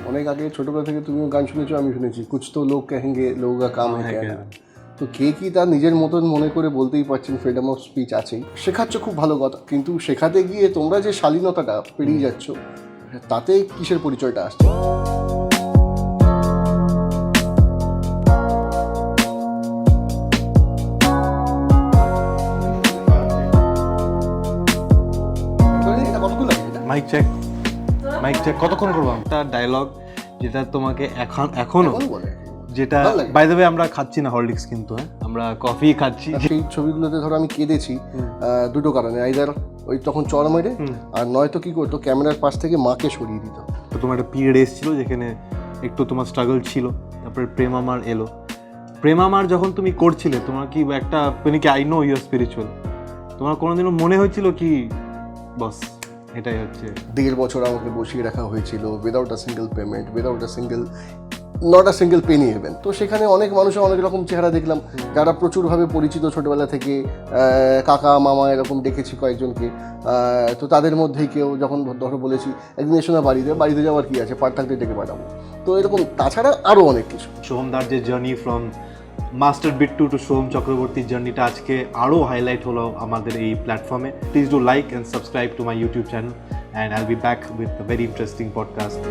অনেক আগে ছোটবেলা থেকে তুমিও গান শুনেছো, আমি শুনেছি, কুছ তো লোক কহেঙ্গে লোগা কাম হ্যাঁ কেনা। তো কে কি তার নিজের মতন মনে করে বলতেই পারছেন, ফ্রিডম অফ স্পিচ আছেই, শেখাচ্ছ খুব ভালো কথা, কিন্তু শেখাতে গিয়ে তোমরা যে শালীনতাটা পেরিয়ে যাচ্ছ, তাতে কিসের পরিচয়টা আসছে? এটা কতক্ষণ লাগে এটা? মাইক চেক কতক্ষণ করবো? একটা ডায়লগ যেটা তোমাকে এখনো এখন বলে যেটা ভালো লাগে। বাই দ্য ওয়ে আমরা খাচ্ছি না হরলিক্স, কিন্তু হ্যাঁ আমরা কফি খাচ্ছি। সেই ছবিগুলোতে ধরো আমি কেঁদেছি দুটো কারণে, আইদার ওই তখন চড় মেরে, আর নয়তো কি করতো ক্যামেরার পাশ থেকে মাকে সরিয়ে দিত। তো তোমার একটা পিরিয়ড এসেছিল যেখানে একটু তোমার স্ট্রাগল ছিল, তারপরে প্রেম আমার এলো। প্রেম আমার যখন তুমি করছিলে, তোমার কি একটা মানে কি I know you are spiritual, তোমার কোনোদিনও মনে হয়েছিল কি বস এটাই হচ্ছে? 1.5 বছর আমাকে বসিয়ে রাখা হয়েছিল, without a single payment, without a single, not a single penny heaven. তো সেখানে অনেক মানুষের অনেক রকম চেহারা দেখলাম, যারা প্রচুরভাবে পরিচিত ছোটোবেলা থেকে, কাকা মামা এরকম ডেকেছি কয়েকজনকে। তো তাদের মধ্যেই কেউ যখন ধরো বলেছি একদিন এসো না বাড়িতে যাওয়ার কি আছে, পার থাকতে ডেকে পাঠাবো। তো এরকম তাছাড়া আরও অনেক কিছু। সোহমদার যে journey from master Bittu to Soham চক্রবর্তীর জার্নিটা আজকে আরও হাইলাইট হলো আমাদের এই প্ল্যাটফর্মে। Please do like and subscribe to my YouTube channel, and I'll be back with a very interesting podcast.